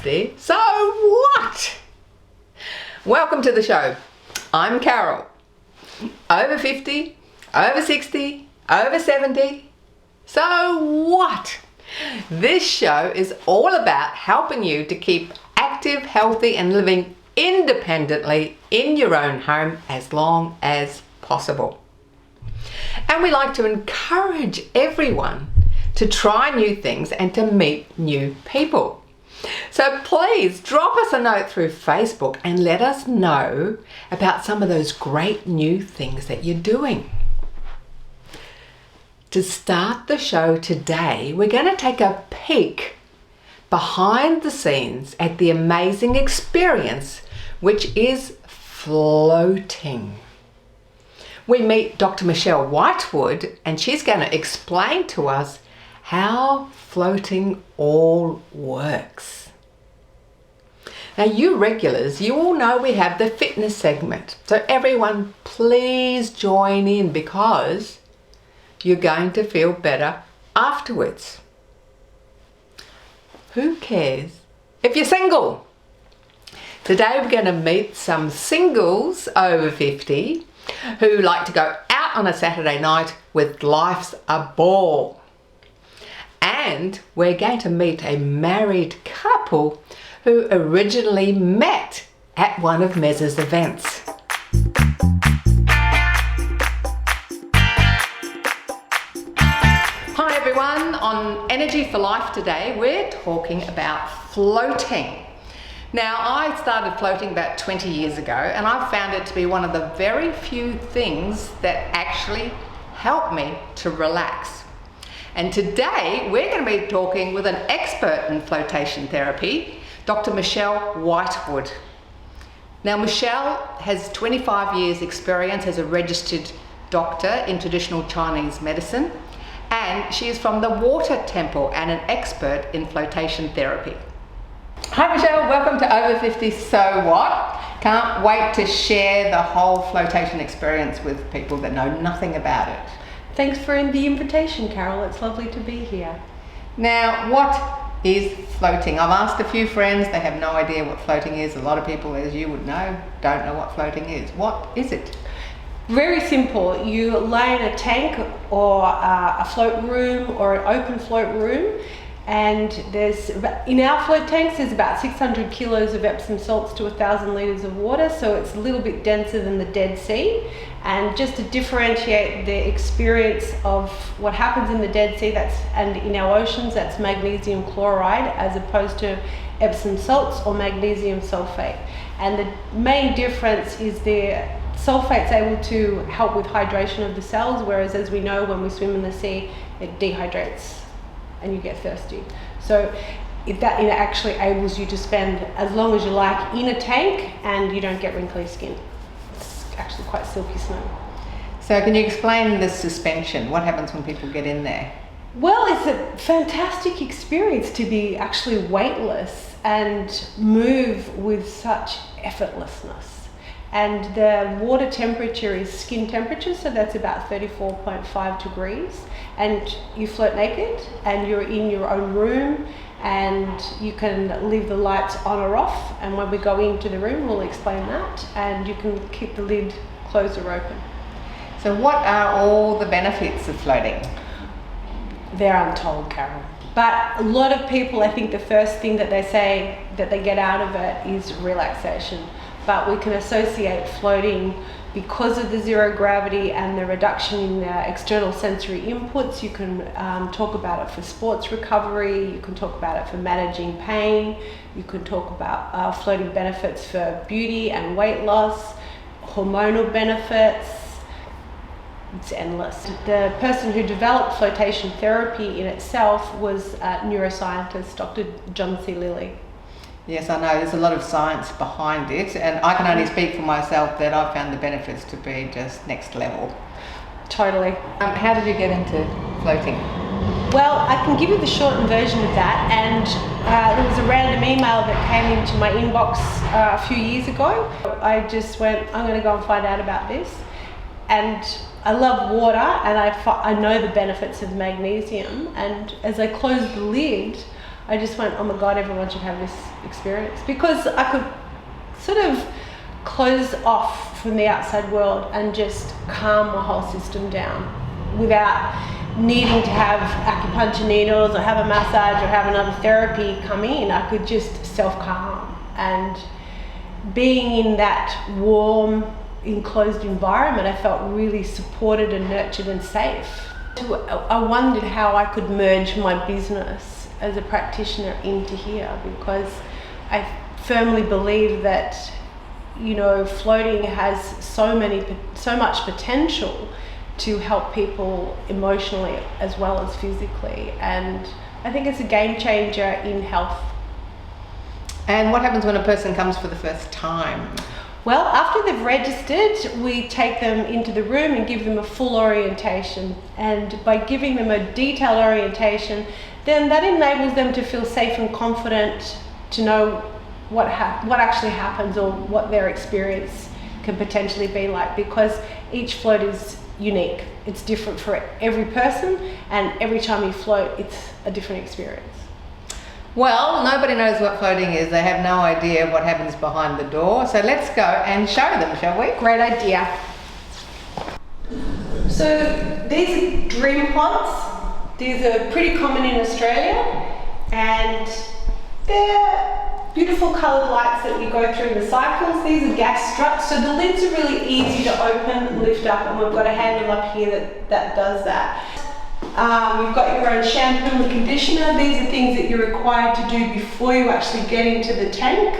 50, so what? Welcome to the show. I'm Carol. Over 50, over 60, over 70, so what? This show is all about helping you to keep active, healthy and living independently in your own home as long as possible. And we like to encourage everyone to try new things and to meet new people. So please drop us a note through Facebook and let us know about some of those great new things that you're doing. To start the show today, we're going to take a peek behind the scenes at the amazing experience which is floating. We meet Dr. Mychelle Whitewood and she's going to explain to us how floating all works. Now you regulars, you all know we have the fitness segment. So everyone please join in because you're going to feel better afterwards. Who cares if you're single? Today we're going to meet some singles over 50 who like to go out on a Saturday night with life's a ball. And we're going to meet a married couple who originally met at one of Mez's events. Hi everyone, on Energy for Life today we're talking about floating. Now I started floating about 20 years ago and I've found it to be one of the very few things that actually help me to relax. And today we're going to be talking with an expert in flotation therapy, Dr. Mychelle Whitewood. Now Mychelle has 25 years experience as a registered doctor in traditional Chinese medicine and she is from the Water Temple and an expert in flotation therapy. Hi Mychelle, welcome to Over 50 So What? Can't wait to share the whole flotation experience with people that know nothing about it. Thanks for the invitation, Carol. It's lovely to be here. Now, what is floating? I've asked a few friends, they have no idea what floating is. A lot of people, as you would know, don't know what floating is. What is it? Very simple. You lay in a tank or a float room or an open float room, and in our float tanks there's about 600 kilos of Epsom salts to 1,000 litres of water, so it's a little bit denser than the Dead Sea. And just to differentiate the experience of what happens in the Dead Sea and in our oceans, that's magnesium chloride as opposed to Epsom salts or magnesium sulfate. And the main difference is the sulfate's able to help with hydration of the cells, whereas as we know when we swim in the sea it dehydrates and you get thirsty. So it actually enables you to spend as long as you like in a tank and you don't get wrinkly skin. It's actually quite silky smooth. So can you explain the suspension? What happens when people get in there? Well, it's a fantastic experience to be actually weightless and move with such effortlessness. And the water temperature is skin temperature, so that's about 34.5 degrees. And you float naked and you're in your own room and you can leave the lights on or off. And when we go into the room, we'll explain that. And you can keep the lid closed or open. So what are all the benefits of floating? They're untold, Carol. But a lot of people, I think the first thing that they say that they get out of it is relaxation. But we can associate floating because of the zero gravity and the reduction in the external sensory inputs. You can talk about it for sports recovery, you can talk about it for managing pain, you can talk about floating benefits for beauty and weight loss, hormonal benefits. It's endless. The person who developed flotation therapy in itself was a neuroscientist, Dr. John C. Lilly. Yes, I know there's a lot of science behind it, and I can only speak for myself that I've found the benefits to be just next level. Totally. How did you get into floating? Well, I can give you the shortened version of that, and there was a random email that came into my inbox a few years ago. I just went, I'm going to go and find out about this. And I love water and I know the benefits of magnesium, and as I closed the lid I just went, oh my God, everyone should have this experience, because I could sort of close off from the outside world and just calm my whole system down without needing to have acupuncture needles or have a massage or have another therapy come in. I could just self-calm, and being in that warm, enclosed environment, I felt really supported and nurtured and safe. I wondered how I could merge my business as a practitioner into here, because I firmly believe that, you know, floating has so much potential to help people emotionally as well as physically, and I think it's a game changer in health. And what happens when a person comes for the first time? Well, after they've registered, we take them into the room and give them a full orientation. And by giving them a detailed orientation, then that enables them to feel safe and confident to know what actually happens, or what their experience can potentially be like, because each float is unique. It's different for every person, and every time you float, it's a different experience. Well, nobody knows what floating is. They have no idea what happens behind the door. So let's go and show them, shall we? Great idea. So these are dream pods. These are pretty common in Australia, and they're beautiful coloured lights that you go through the cycles. These are gas struts, so the lids are really easy to open, lift up, and we've got a handle up here that does that. You've got your own shampoo and conditioner. These are things that you're required to do before you actually get into the tank,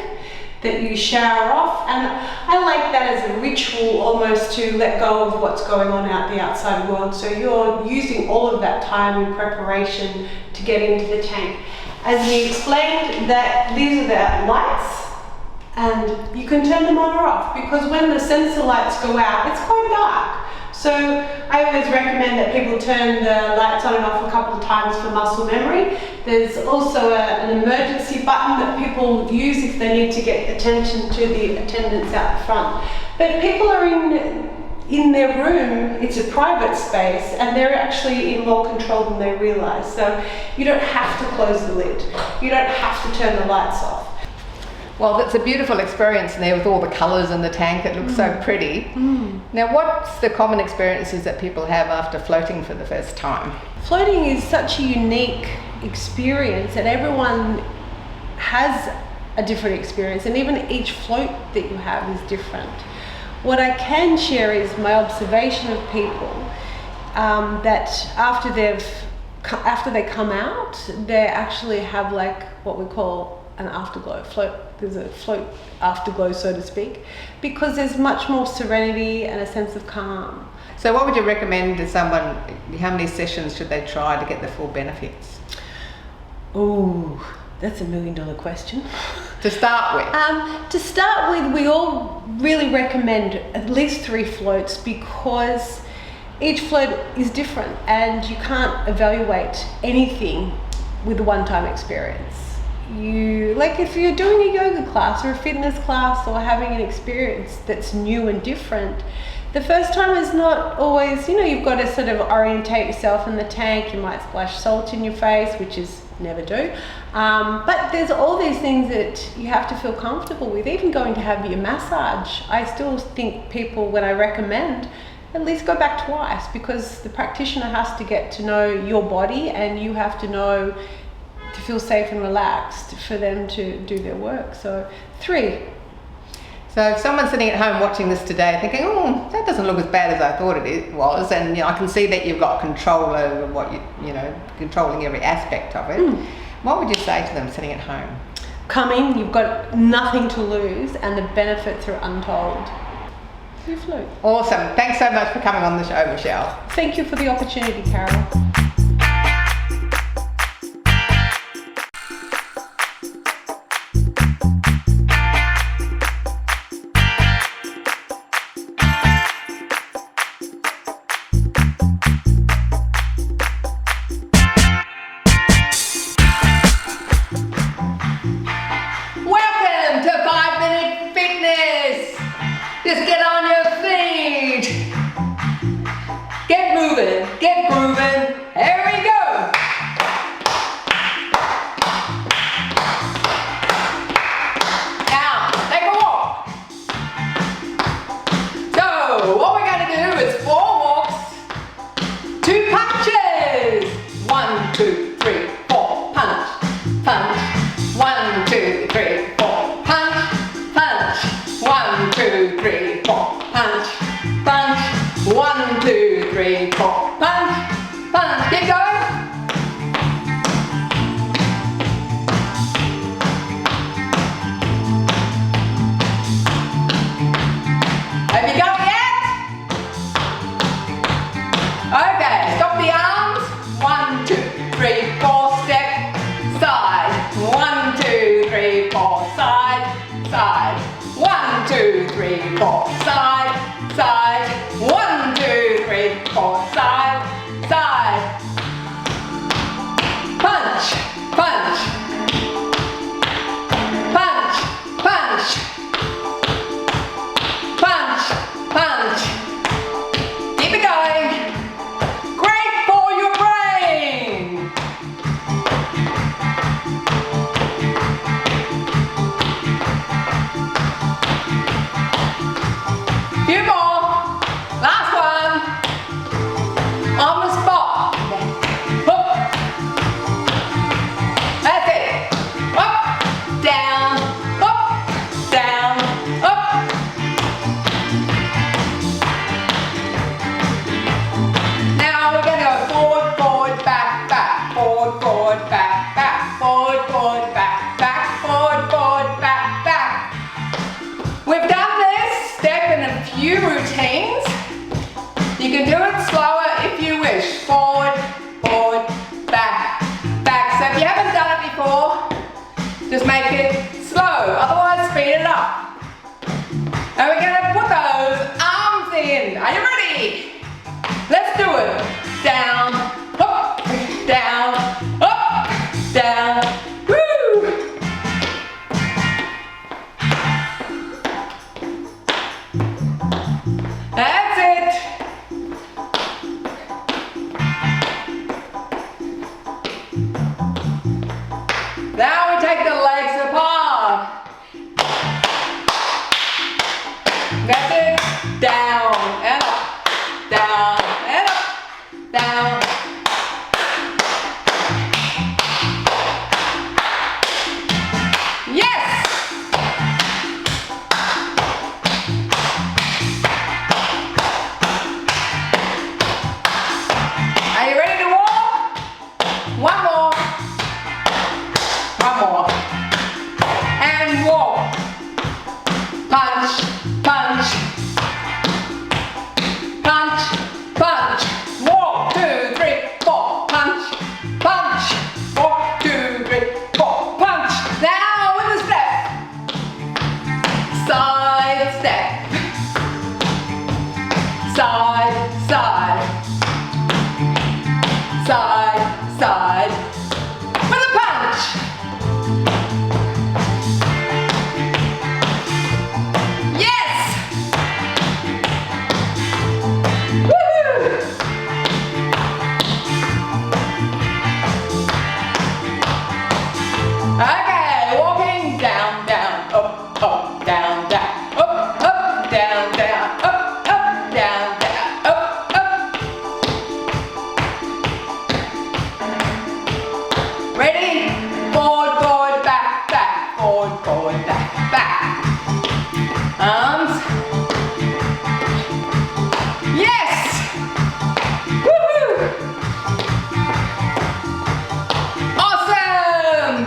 that you shower off, and I like that as a ritual almost, to let go of what's going on out the outside world. So you're using all of that time in preparation to get into the tank. As we explained, that these are the lights, and you can turn them on or off, because when the sensor lights go out, it's quite dark. So I always recommend that people turn the lights on and off a couple of times for muscle memory. There's also an emergency button that people use if they need to get attention to the attendants out the front. But people are in their room, it's a private space, and they're actually in more control than they realise. So you don't have to close the lid. You don't have to turn the lights off. Well, it's a beautiful experience in there with all the colours in the tank. It looks so pretty. Now, what's the common experiences that people have after floating for the first time? Floating is such a unique experience, and everyone has a different experience, and even each float that you have is different. What I can share is my observation of people, that after they come out, they actually have like what we call an afterglow. There's a float afterglow, so to speak, because there's much more serenity and a sense of calm. So what would you recommend to someone? How many sessions should they try to get the full benefits? Oh, that's $1 million question. To start with? We all really recommend at least 3 floats, because each float is different and you can't evaluate anything with a one-time experience. If you're doing a yoga class or a fitness class or having an experience that's new and different, the first time is not always, you've got to sort of orientate yourself in the tank. You might splash salt in your face, which is never do. But there's all these things that you have to feel comfortable with. Even going to have your massage, I still think people, when I recommend, at least go back twice, because the practitioner has to get to know your body, and you have to know to feel safe and relaxed for them to do their work. So 3. So if someone's sitting at home watching this today thinking, oh, that doesn't look as bad as I thought it was, and I can see that you've got control over what controlling every aspect of it, what would you say to them sitting at home? Come in, you've got nothing to lose, and the benefits are untold. You float. Awesome. Thanks so much for coming on the show, Mychelle. Thank you for the opportunity, Carol. Just get on your feet. Get moving, get grooving. 2, 3, 4, punch, punch. 1, 2, 3, 4, punch, punch. 1, 2, 3, 4, punch, punch. 1, 2, 3, 4, punch, punch. Keep going. Have you got it yet? Okay, stop the arms. 1, 2, 3, 4, step, side. 1, 2, 3, 4, side, side. 1, 2, 3, 4, side, side. 1, 2, 3, 4, side, side. Punch, punch. Punch, punch. Punch, punch. Keep it going. Great for your brain. Few more. Last one. On the spot. Up. That's it. Up, down, up, down, up. Now we're going to go forward, forward, back, back, forward, forward, back, back, forward, forward, back, back, forward, forward, back, back. We've done this step in a few routines. You can do it slower if you wish. Forward, forward, back, back. So if you haven't done it before, just make it slow. Otherwise, speed it up. And we're going to put those arms in. Are you ready? Let's do it. Down, up, down, up, down. Woo! That's it. Now we take the legs apart. That's it. Down and up. Down and up, down. Yes! Are you ready to walk? One more. One more. And walk. Punch, punch. Punch, punch, walk, 2, 3, 4, punch, punch, walk, 2, 3, 4, punch. Now with a step, side step, side, side, side, side, with a punch. Yes! Okay, walking down, down, up, up, down, down, up, up, down, down, up, up, down, down, up, up. Ready? Forward, forward, back, back, forward, forward, back, back. Arms. Yes! Woohoo! Awesome!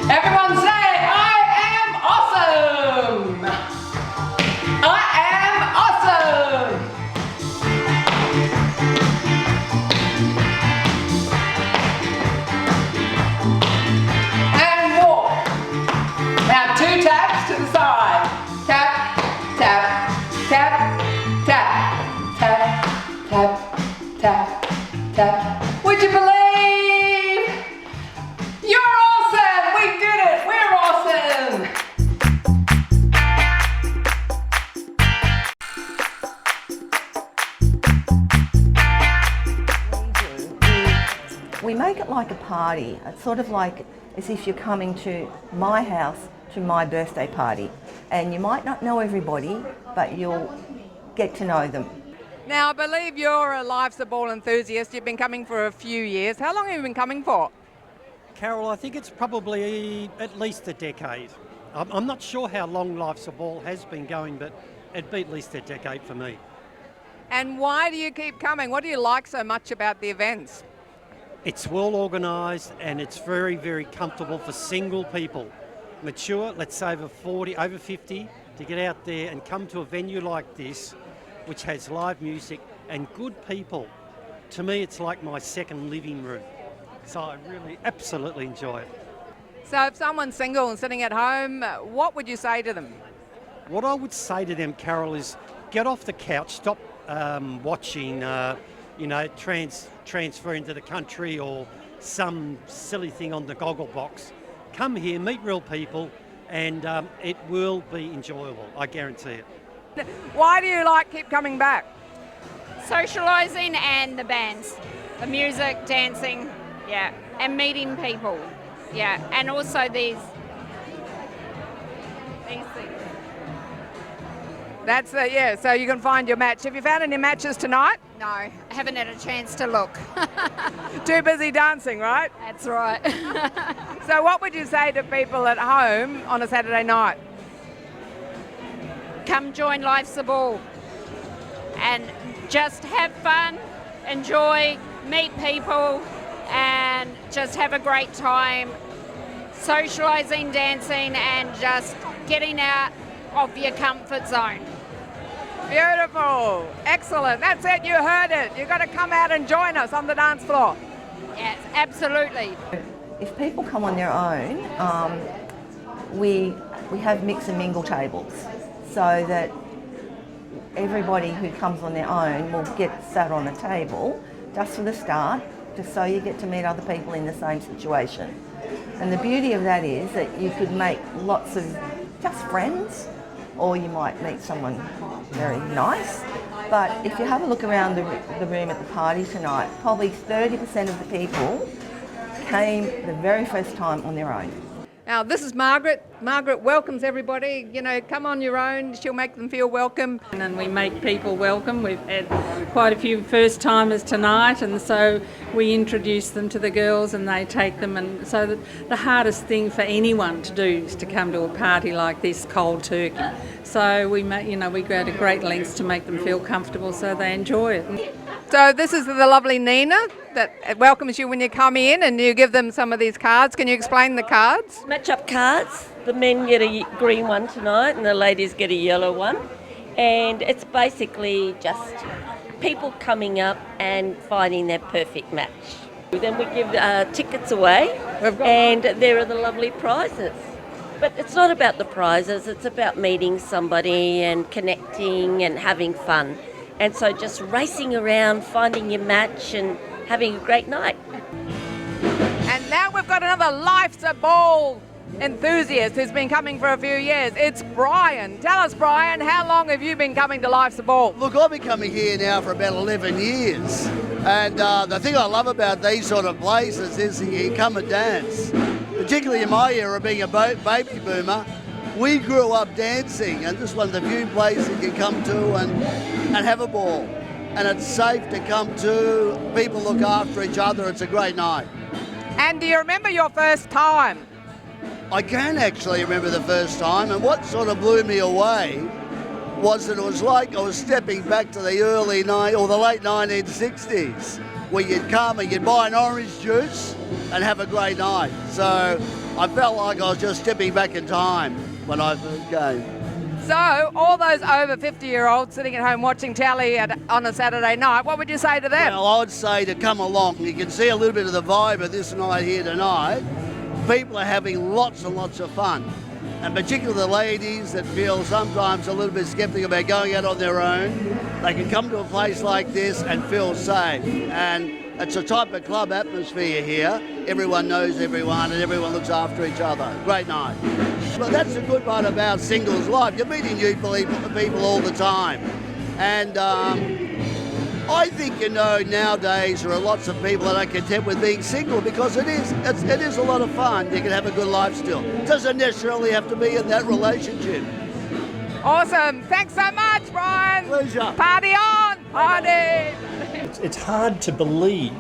Everyone say, I am awesome! I am awesome! And walk. Now 2 taps to the side. Tap, tap, tap, tap, tap, tap, tap, tap. Would you believe? You're awesome! We did it! We're awesome! We make it like a party. It's sort of like as if you're coming to my house to my birthday party. And you might not know everybody, but you'll get to know them. Now, I believe you're a Life's a Ball enthusiast. You've been coming for a few years. How long have you been coming for? Carol, I think it's probably at least a decade. I'm not sure how long Life's a Ball has been going, but it'd be at least a decade for me. And why do you keep coming? What do you like so much about the events? It's well organised and it's very, very comfortable for single people. Mature, let's say over 40, over 50, to get out there and come to a venue like this, which has live music and good people. To me, it's like my second living room. So I really absolutely enjoy it. So if someone's single and sitting at home, what would you say to them? What I would say to them, Carol, is get off the couch, stop watching, transfer into the country or some silly thing on the goggle box. Come here, meet real people, and it will be enjoyable, I guarantee it. Why do you keep coming back? Socialising and the bands, the music, dancing, yeah, and meeting people, yeah, and also these things. That's it, yeah, so you can find your match. Have you found any matches tonight? No, I haven't had a chance to look. Too busy dancing, right? That's right. So what would you say to people at home on a Saturday night? Come join Life's a Ball and just have fun, enjoy, meet people, and just have a great time socialising, dancing, and just getting out of your comfort zone. Beautiful, excellent. That's it, you heard it. You've got to come out and join us on the dance floor. Yes, absolutely. If people come on their own, we have mix and mingle tables so that everybody who comes on their own will get sat on a table just for the start, just so you get to meet other people in the same situation. And the beauty of that is that you could make lots of just friends, or you might meet someone very nice. But if you have a look around the room at the party tonight, probably 30% of the people came the very first time on their own. Now, this is Margaret. Margaret welcomes everybody. You know, come on your own. She'll make them feel welcome. And we make people welcome. We've had quite a few first-timers tonight, and so we introduce them to the girls and they take them. And so the hardest thing for anyone to do is to come to a party like this cold turkey. So we go to great lengths to make them feel comfortable so they enjoy it. So this is the lovely Nina that welcomes you when you come in, and you give them some of these cards. Can you explain the cards? Match-up cards. The men get a green one tonight and the ladies get a yellow one. And it's basically just people coming up and finding their perfect match. Then we give tickets away, and there are the lovely prizes. But it's not about the prizes, it's about meeting somebody and connecting and having fun. And so just racing around, finding your match and having a great night. And now we've got another Life's a Ball enthusiast who's been coming for a few years. It's Brian. Tell us, Brian, how long have you been coming to Life's a Ball? Look, I've been coming here now for about 11 years. And the thing I love about these sort of places is you come and dance. Particularly in my era, being a baby boomer, we grew up dancing, and this is one of the few places you can come to and have a ball. And it's safe to come to, people look after each other, it's a great night. And do you remember your first time? I can actually remember the first time, and what sort of blew me away was that it was like I was stepping back to the the late 1960s, where you'd come and you'd buy an orange juice and have a great night. So I felt like I was just stepping back in time when I first came. So, all those over 50-year-olds sitting at home watching telly on a Saturday night, what would you say to them? Well, I would say to come along. You can see a little bit of the vibe of this night here tonight. People are having lots and lots of fun. And particularly the ladies that feel sometimes a little bit sceptical about going out on their own, they can come to a place like this and feel safe. And it's a type of club atmosphere here. Everyone knows everyone and everyone looks after each other. Great night. But that's the good part about singles life. You're meeting new people all the time. And I think, nowadays there are lots of people that are content with being single because it is a lot of fun. You can have a good life still. It doesn't necessarily have to be in that relationship. Awesome. Thanks so much, Brian. Pleasure. Party on. Party! It's hard to believe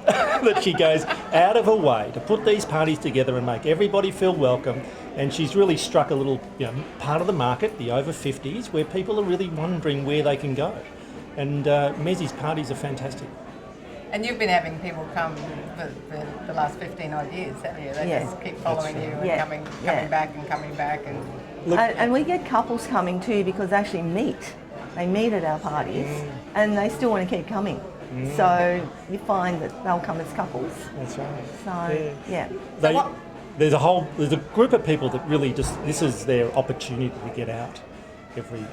that she goes out of her way to put these parties together and make everybody feel welcome. And she's really struck a little part of the market, the over 50s, where people are really wondering where they can go. And Mezzy's parties are fantastic. And you've been having people come for the last 15 odd years, haven't you? They just keep following you and coming back and coming back. And we get couples coming too because they actually meet. They meet at our parties and they still want to keep coming. So you find that they'll come as couples. That's right. So, yeah. There's a group of people that really this is their opportunity to get out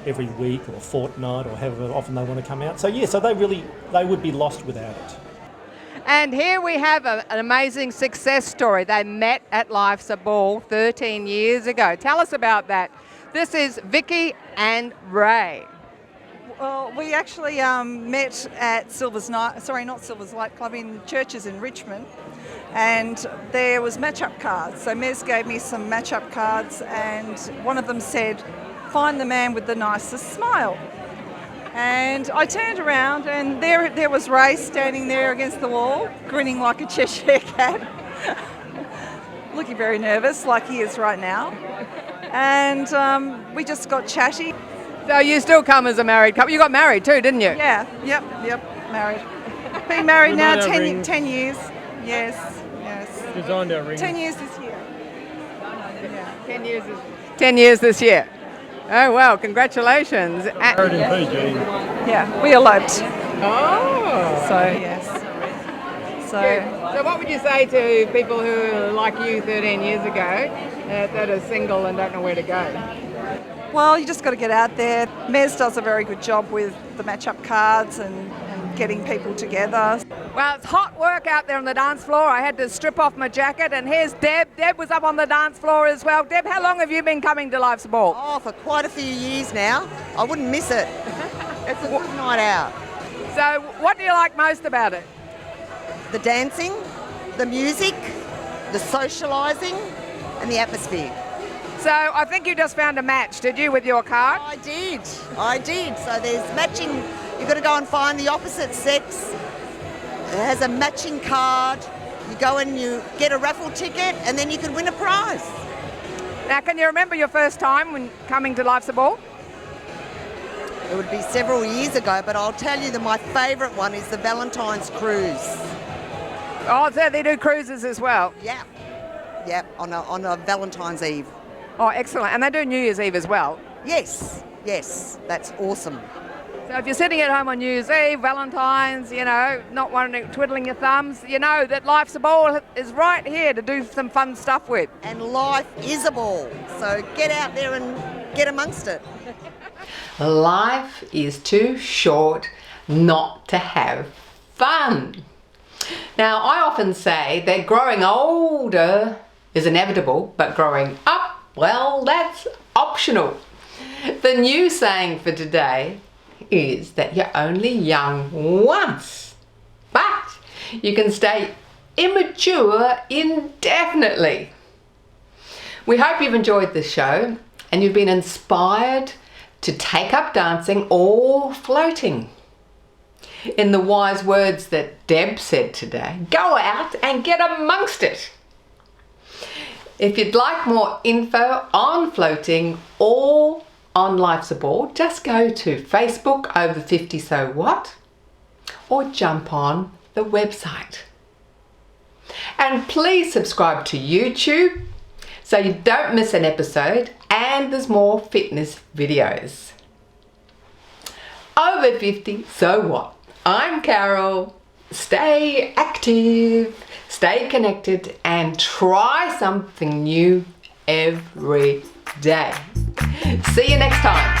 every week or fortnight or however often they want to come out. So they would be lost without it. And here we have an amazing success story. They met at Life's a Ball 13 years ago. Tell us about that. This is Vicky and Ray. Well, we actually met at Silver's Light Club in Churches in Richmond, and there was match-up cards. So Mez gave me some match-up cards, and one of them said, "Find the man with the nicest smile." And I turned around, and there was Ray standing there against the wall, grinning like a Cheshire cat, looking very nervous, like he is right now. And we just got chatty. So you still come as a married couple. You got married too, didn't you? Yeah, yep, married. Been married now 10 years. Yes. Designed our ring. 10 years this year. 10 years this year. Oh, well, congratulations. Married in Fiji. Yeah, we eloped. Oh. So, yes. So what would you say to people who are like you 13 years ago that are single and don't know where to go? Well, you just got to get out there. Mez does a very good job with the match-up cards and getting people together. Well, it's hot work out there on the dance floor. I had to strip off my jacket, and here's Deb. Deb was up on the dance floor as well. Deb, how long have you been coming to Life's Ball? Oh, for quite a few years now. I wouldn't miss it. It's a good night out. So what do you like most about it? The dancing, the music, the socialising and the atmosphere. So I think you just found a match, did you, with your card? I did. So there's matching. You've got to go and find the opposite sex. It has a matching card. You go and you get a raffle ticket and then you can win a prize. Now, can you remember your first time when coming to Life's a Ball? It would be several years ago, but I'll tell you that my favourite one is the Valentine's Cruise. Oh, so they do cruises as well? Yeah, on a Valentine's Eve. Oh, excellent. And they do New Year's Eve as well? Yes, that's awesome. So if you're sitting at home on New Year's Eve, Valentine's, not twiddling your thumbs, you know that Life's a Ball is right here to do some fun stuff with. And life is a ball, so get out there and get amongst it. Life is too short not to have fun. Now, I often say that growing older is inevitable, but growing up, well, that's optional. The new saying for today is that you're only young once, but you can stay immature indefinitely. We hope you've enjoyed this show and you've been inspired to take up dancing or floating. In the wise words that Deb said today, go out and get amongst it. If you'd like more info on floating or on Life's a Ball, just go to Facebook Over 50 So What or jump on the website. And please subscribe to YouTube so you don't miss an episode, and there's more fitness videos. Over 50 So What? I'm Carol. Stay active, stay connected, and try something new every day. See you next time.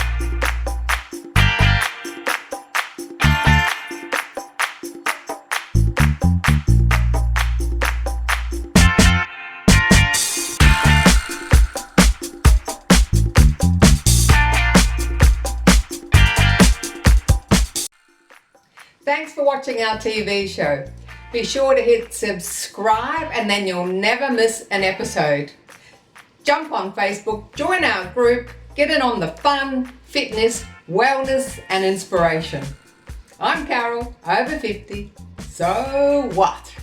Thanks for watching our TV show. Be sure to hit subscribe and then you'll never miss an episode. Jump on Facebook, join our group, get in on the fun, fitness, wellness and inspiration. I'm Carol, over 50. So what?